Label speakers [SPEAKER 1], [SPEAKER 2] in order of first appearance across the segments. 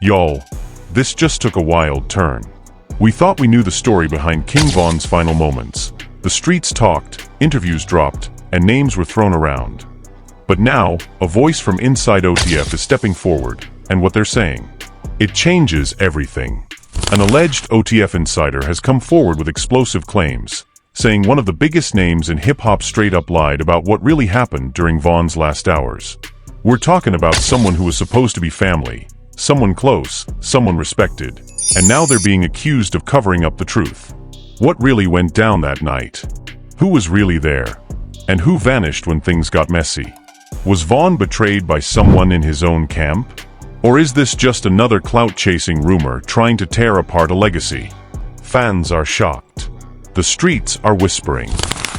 [SPEAKER 1] Y'all, this just took a wild turn. We thought we knew the story behind King Von's final moments. The streets talked, interviews dropped, and names were thrown around. But now, a voice from inside OTF is stepping forward, and what they're saying. It changes everything. An alleged OTF insider has come forward with explosive claims, saying one of the biggest names in hip-hop straight up lied about what really happened during Von's last hours. We're talking about someone who was supposed to be family, someone close, someone respected, and now they're being accused of covering up the truth. What really went down that night? Who was really there? And who vanished when things got messy? Was Von betrayed by someone in his own camp? Or is this just another clout-chasing rumor trying to tear apart a legacy? Fans are shocked. The streets are whispering.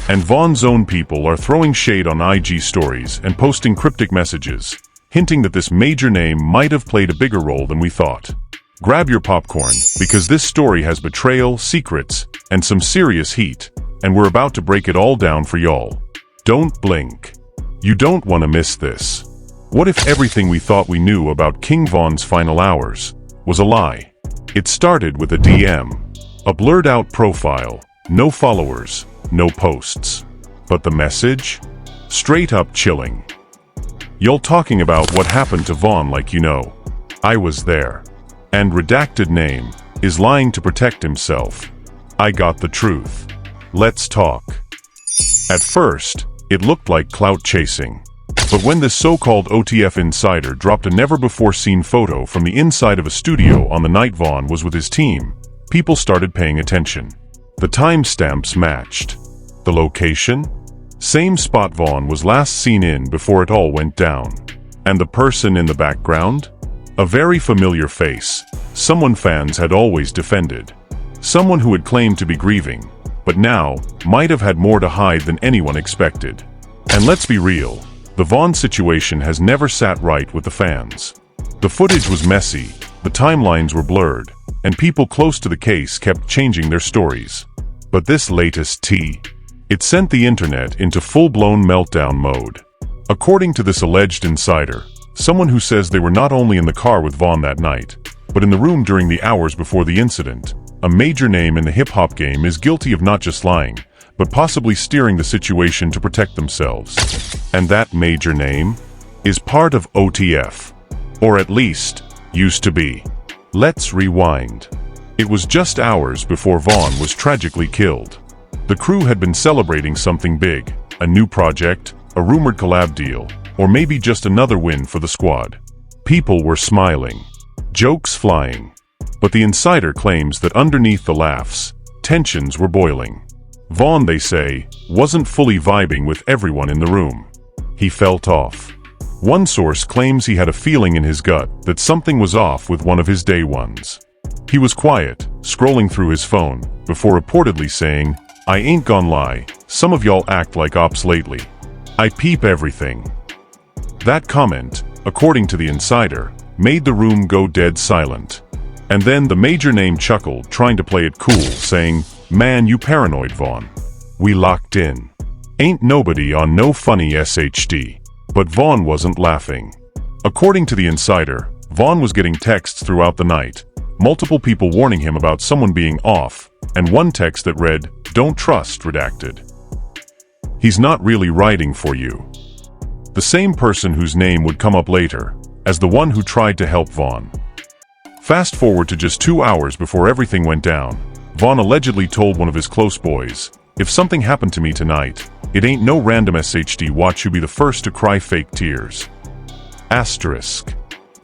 [SPEAKER 1] And Von's own people are throwing shade on IG stories and posting cryptic messages, hinting that this major name might have played a bigger role than we thought. Grab your popcorn, because this story has betrayal, secrets, and some serious heat, and we're about to break it all down for y'all. Don't blink. You don't want to miss this. What if everything we thought we knew about King Von's final hours was a lie? It started with a DM, a blurred-out profile, no followers, no posts. But the message? Straight up chilling. Y'all talking about what happened to Von like you know. I was there. And redacted name is lying to protect himself. I got the truth. Let's talk. At first, it looked like clout chasing. But when this so-called OTF insider dropped a never-before-seen photo from the inside of a studio on the night Von was with his team, people started paying attention. The timestamps matched. The location? Same spot Von was last seen in before it all went down. And the person in the background? A very familiar face, someone fans had always defended. Someone who had claimed to be grieving, but now might have had more to hide than anyone expected. And let's be real, the Von situation has never sat right with the fans. The footage was messy, the timelines were blurred, and people close to the case kept changing their stories. But this latest tea, it sent the internet into full-blown meltdown mode. According to this alleged insider, someone who says they were not only in the car with Von that night, but in the room during the hours before the incident, a major name in the hip-hop game is guilty of not just lying, but possibly steering the situation to protect themselves. And that major name is part of OTF. Or at least, used to be. Let's rewind. It was just hours before Von was tragically killed. The crew had been celebrating something big, a new project, a rumored collab deal, or maybe just another win for the squad. People were smiling, jokes flying. But the insider claims that underneath the laughs, tensions were boiling. Von, they say, wasn't fully vibing with everyone in the room. He felt off. One source claims he had a feeling in his gut that something was off with one of his day ones. He was quiet, scrolling through his phone, before reportedly saying, "I ain't gon' lie, some of y'all act like ops lately. I peep everything." That comment, according to the insider, made the room go dead silent. And then the major name chuckled, trying to play it cool, saying, "Man, you paranoid, Von. We locked in. Ain't nobody on no funny SHD." But Von wasn't laughing. According to the insider, Von was getting texts throughout the night, multiple people warning him about someone being off, and one text that read, "Don't trust, redacted. He's not really writing for you." The same person whose name would come up later, as the one who tried to help Von. Fast forward to just 2 hours before everything went down, Von allegedly told one of his close boys, "If something happened to me tonight, it ain't no random SHD watch you be the first to cry fake tears." Asterisk.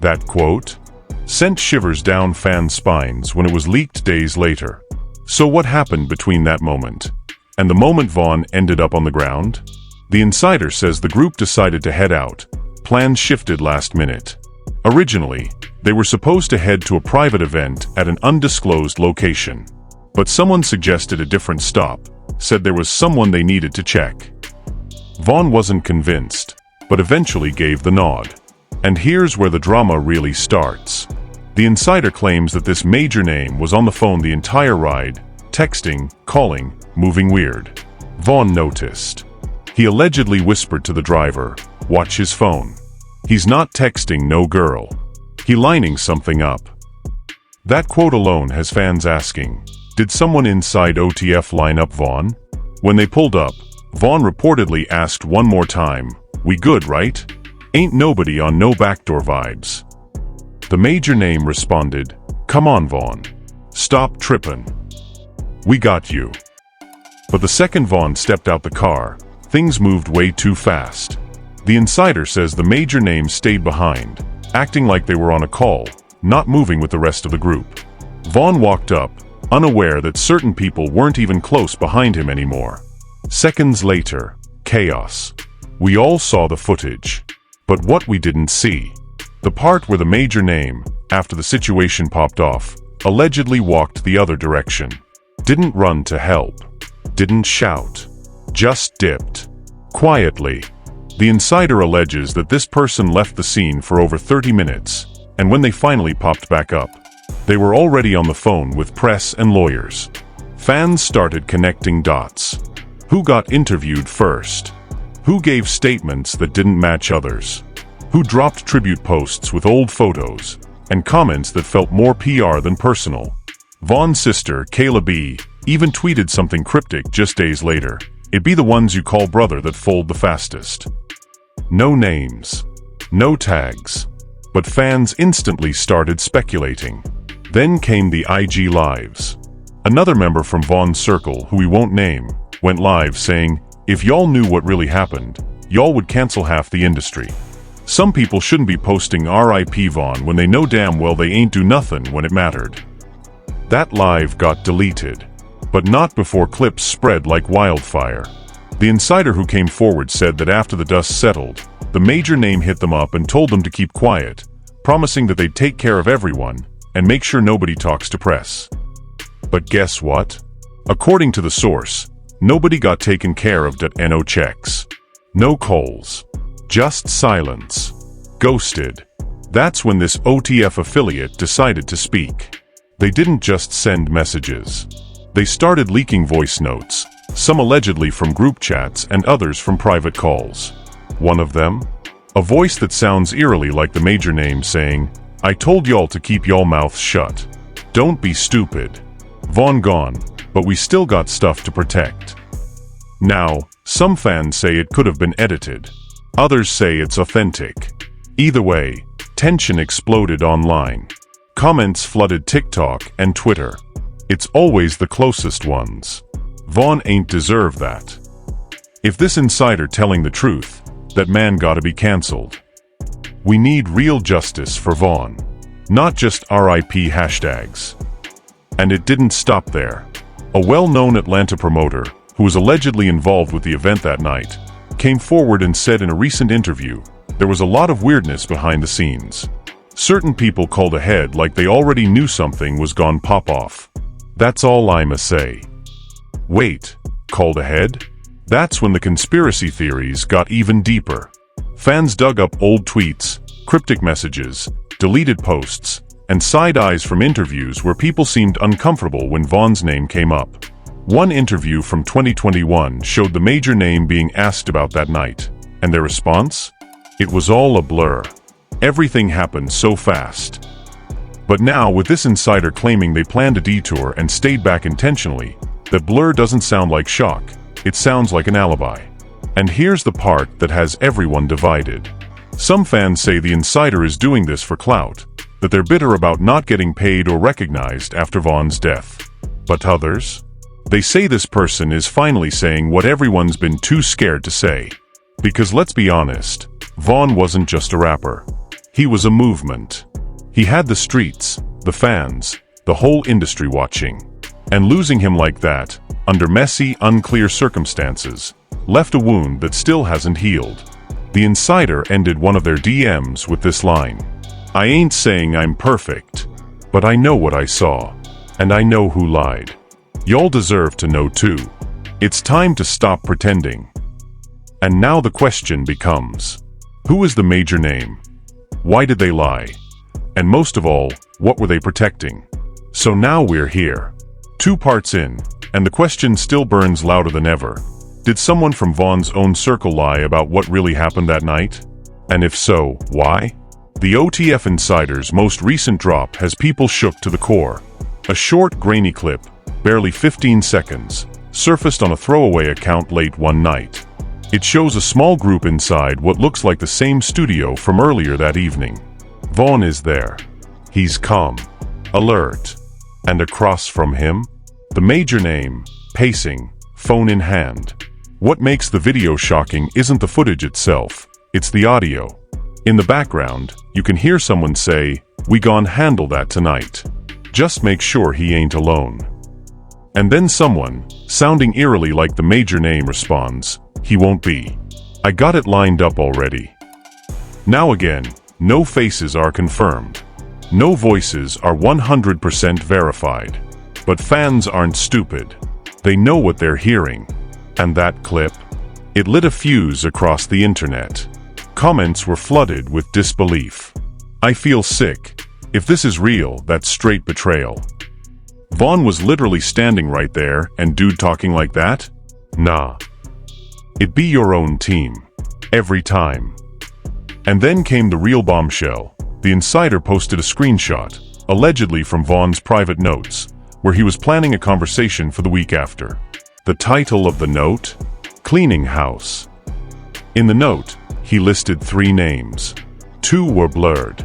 [SPEAKER 1] That quote sent shivers down fans' spines when it was leaked days later. So what happened between that moment and the moment Von ended up on the ground? The insider says the group decided to head out. Plans shifted last minute. Originally, they were supposed to head to a private event at an undisclosed location. But someone suggested a different stop, said there was someone they needed to check. Von wasn't convinced, but eventually gave the nod. And here's where the drama really starts. The insider claims that this major name was on the phone the entire ride, texting, calling, moving weird. Von noticed. He allegedly whispered to the driver, "Watch his phone. He's not texting no girl. He lining something up. That quote alone has fans asking, did someone inside OTF line up Vaughn? When they pulled up, Vaughn reportedly asked one more time, "We good, right? Ain't nobody on no backdoor vibes." The major name responded, "Come on, Vaughn. Stop trippin'. We got you." But the second Vaughn stepped out the car, things moved way too fast. The insider says the major name stayed behind, acting like they were on a call, not moving with the rest of the group. Vaughn walked up, unaware that certain people weren't even close behind him anymore. Seconds later, chaos. We all saw the footage. But what we didn't see, the part where the major name, after the situation popped off, allegedly walked the other direction. Didn't run to help. Didn't shout. Just dipped. Quietly. The insider alleges that this person left the scene for over 30 minutes, and when they finally popped back up, they were already on the phone with press and lawyers. Fans started connecting dots. Who got interviewed first? Who gave statements that didn't match others? Who dropped tribute posts with old photos and comments that felt more PR than personal? Vaughn's sister, Kayla B., even tweeted something cryptic just days later. It be the ones you call brother that fold the fastest. No names. No tags. But fans instantly started speculating. Then came the IG Lives. Another member from Vaughn's circle, who we won't name, went live saying, "If y'all knew what really happened, y'all would cancel half the industry. Some people shouldn't be posting RIP Vaughn when they know damn well they ain't do nothing when it mattered." That live got deleted, but not before clips spread like wildfire. The insider who came forward said that after the dust settled, the major name hit them up and told them to keep quiet, promising that they'd take care of everyone and make sure nobody talks to press. But guess what? According to the source, nobody got taken care of. No checks. No calls. Just silence. Ghosted. That's when this OTF affiliate decided to speak. They didn't just send messages. They started leaking voice notes, some allegedly from group chats and others from private calls. One of them? A voice that sounds eerily like the major name saying, "I told y'all to keep y'all mouths shut. Don't be stupid. Vaughn gone, but we still got stuff to protect." Now, some fans say it could have been edited. Others say it's authentic. Either way, tension exploded online. Comments flooded TikTok and Twitter. It's always the closest ones. Vaughn ain't deserve that. If this insider telling the truth, that man gotta be cancelled. We need real justice for Vaughn, not just RIP hashtags. And it didn't stop there. A well-known Atlanta promoter, who was allegedly involved with the event that night, came forward and said in a recent interview, there was a lot of weirdness behind the scenes. Certain people called ahead like they already knew something was gone pop off. That's all I'ma say. Wait, called ahead? That's when the conspiracy theories got even deeper. Fans dug up old tweets, cryptic messages, deleted posts, and side eyes from interviews where people seemed uncomfortable when Vaughn's name came up. One interview from 2021 showed the major name being asked about that night, and their response? It was all a blur. Everything happened so fast. But now, with this insider claiming they planned a detour and stayed back intentionally, that blur doesn't sound like shock, it sounds like an alibi. And here's the part that has everyone divided. Some fans say the insider is doing this for clout, that they're bitter about not getting paid or recognized after Vaughn's death. But others? They say this person is finally saying what everyone's been too scared to say. Because let's be honest, Vaughn wasn't just a rapper. He was a movement. He had the streets, the fans, the whole industry watching. And losing him like that, under messy, unclear circumstances, left a wound that still hasn't healed. The insider ended one of their DMs with this line, "I ain't saying I'm perfect, but I know what I saw, and I know who lied. Y'all deserve to know too. It's time to stop pretending." And now the question becomes, who is the major name? Why did they lie? And most of all, what were they protecting? So now we're here. 2 parts in, and the question still burns louder than ever. Did someone from Vaughn's own circle lie about what really happened that night? And if so, why? The OTF Insider's most recent drop has people shook to the core. A short, grainy clip, barely 15 seconds, surfaced on a throwaway account late one night. It shows a small group inside what looks like the same studio from earlier that evening. Vaughn is there. He's calm, alert, and across from him, the major name, pacing, phone in hand. What makes the video shocking isn't the footage itself, it's the audio. In the background, you can hear someone say, "We gon' handle that tonight. Just make sure he ain't alone." And then someone, sounding eerily like the major name, responds, "He won't be. I got it lined up already." Now again, no faces are confirmed. No voices are 100% verified. But fans aren't stupid. They know what they're hearing. And that clip? It lit a fuse across the internet. Comments were flooded with disbelief. "I feel sick. If this is real, that's straight betrayal. Vaughn was literally standing right there and dude talking like that? Nah. It be your own team. Every time." And then came the real bombshell. The Insider posted a screenshot, allegedly from Vaughn's private notes, where he was planning a conversation for the week after. The title of the note? Cleaning House. In the note, he listed 3 names. 2 were blurred.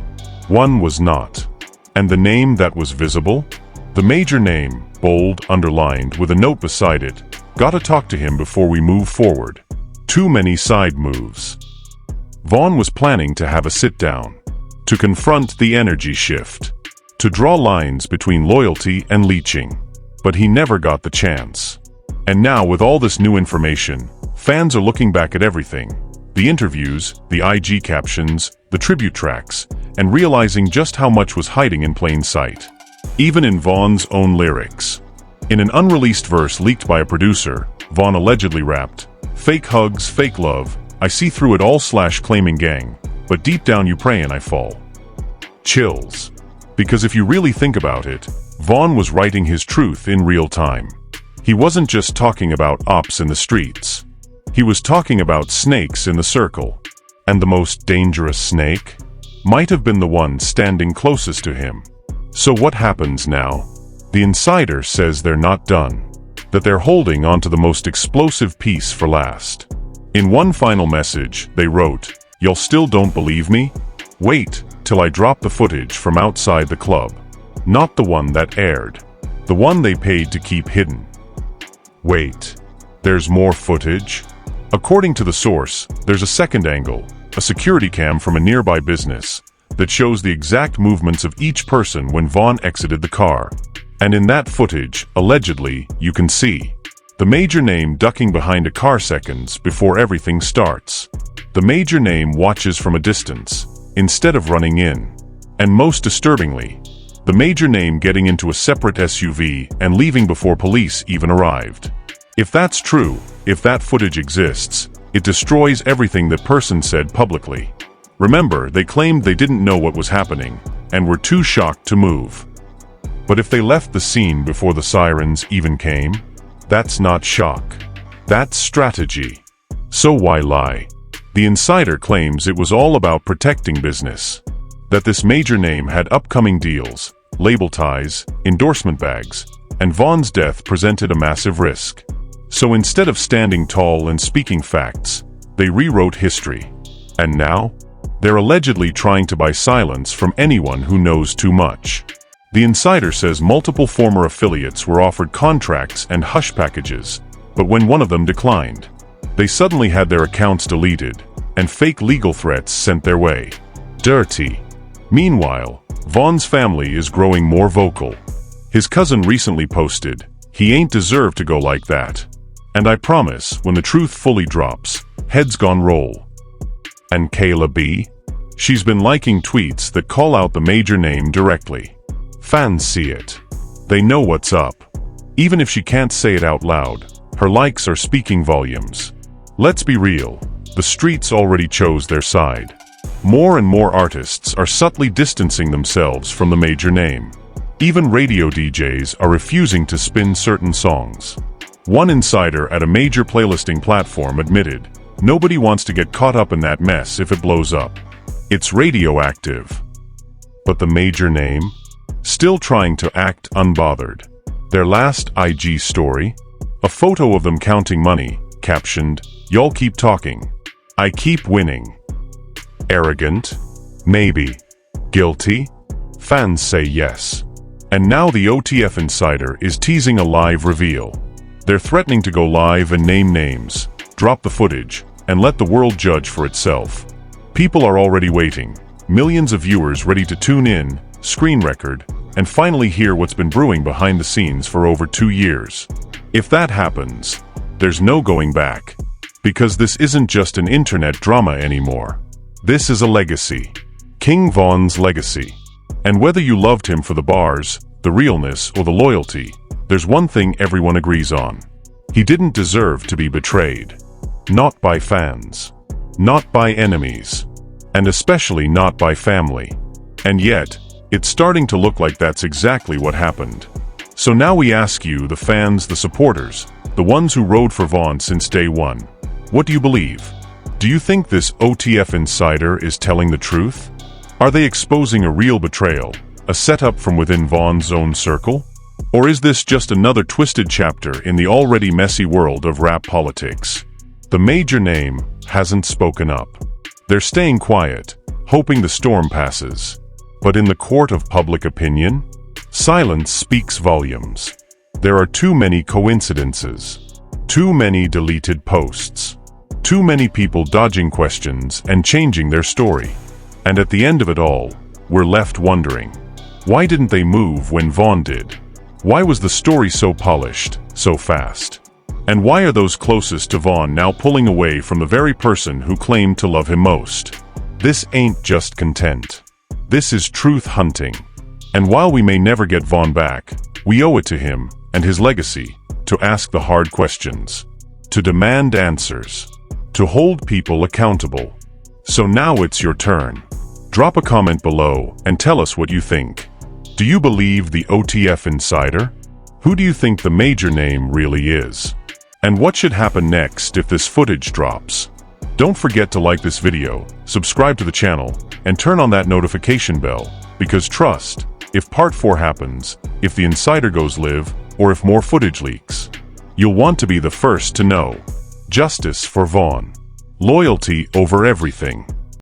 [SPEAKER 1] 1 was not. And the name that was visible? The major name, bold, underlined, with a note beside it. "Gotta talk to him before we move forward. Too many side moves." Vaughn was planning to have a sit-down, to confront the energy shift, to draw lines between loyalty and leeching. But he never got the chance. And now, with all this new information, fans are looking back at everything. The interviews, the IG captions, the tribute tracks, and realizing just how much was hiding in plain sight. Even in Vaughn's own lyrics. In an unreleased verse leaked by a producer, Vaughn allegedly rapped, "Fake hugs, fake love, I see through it all / claiming gang, but deep down you prayin' I fall." Chills. Because if you really think about it, Vaughn was writing his truth in real time. He wasn't just talking about ops in the streets. He was talking about snakes in the circle. And the most dangerous snake might have been the one standing closest to him. So what happens now? The Insider says they're not done. That they're holding onto the most explosive piece for last. In one final message, they wrote, "Y'all still don't believe me? Wait till I drop the footage from outside the club. Not the one that aired. The one they paid to keep hidden." Wait, there's more footage? According to the source, there's a second angle, a security cam from a nearby business, that shows the exact movements of each person when Vaughn exited the car. And in that footage, allegedly, you can see the major name ducking behind a car seconds before everything starts. The major name watches from a distance, instead of running in. And most disturbingly, the major name getting into a separate SUV and leaving before police even arrived. If that's true, if that footage exists, it destroys everything that person said publicly. Remember, they claimed they didn't know what was happening, and were too shocked to move. But if they left the scene before the sirens even came, that's not shock. That's strategy. So why lie? The Insider claims it was all about protecting business. That this major name had upcoming deals, label ties, endorsement bags, and Vaughn's death presented a massive risk. So instead of standing tall and speaking facts, they rewrote history. And now, they're allegedly trying to buy silence from anyone who knows too much. The Insider says multiple former affiliates were offered contracts and hush packages, but when one of them declined, they suddenly had their accounts deleted, and fake legal threats sent their way. Dirty. Meanwhile, Vaughn's family is growing more vocal. His cousin recently posted, "He ain't deserved to go like that. And I promise, when the truth fully drops, heads gon' roll." And Kayla B? She's been liking tweets that call out the major name directly. Fans see it. They know what's up. Even if she can't say it out loud, her likes are speaking volumes. Let's be real, the streets already chose their side. More and more artists are subtly distancing themselves from the major name. Even radio DJs are refusing to spin certain songs. One insider at a major playlisting platform admitted, "Nobody wants to get caught up in that mess if it blows up." It's radioactive. But the major name? Still trying to act unbothered. Their last IG story? A photo of them counting money, captioned, "Y'all keep talking. I keep winning." Arrogant? Maybe. Guilty? Fans say yes. And now the OTF insider is teasing a live reveal. They're threatening to go live and name names, drop the footage, and let the world judge for itself. People are already waiting. Millions of viewers ready to tune in, screen record, and finally hear what's been brewing behind the scenes for over 2 years. If that happens, there's no going back. Because this isn't just an internet drama anymore. This is a legacy. King Von's legacy. And whether you loved him for the bars, the realness, or the loyalty, there's one thing everyone agrees on. He didn't deserve to be betrayed. Not by fans. Not by enemies. And especially not by family. And yet, it's starting to look like that's exactly what happened. So now we ask you, the fans, the supporters, the ones who rode for Von since day one, what do you believe? Do you think this OTF insider is telling the truth? Are they exposing a real betrayal, a setup from within Von's own circle? Or is this just another twisted chapter in the already messy world of rap politics? The major name hasn't spoken up. They're staying quiet, hoping the storm passes. But in the court of public opinion, silence speaks volumes. There are too many coincidences. Too many deleted posts. Too many people dodging questions and changing their story. And at the end of it all, we're left wondering, why didn't they move when Von did? Why was the story so polished, so fast? And why are those closest to Von now pulling away from the very person who claimed to love him most? This ain't just content. This is truth hunting. And while we may never get Von back, we owe it to him and his legacy to ask the hard questions, to demand answers, to hold people accountable. So now it's your turn. Drop a comment below and tell us what you think. Do you believe the OTF insider? Who do you think the major name really is? And what should happen next if this footage drops? Don't forget to like this video, subscribe to the channel, and turn on that notification bell, because trust, if part 4 happens, if the insider goes live, or if more footage leaks, you'll want to be the first to know. Justice for Von. Loyalty over everything.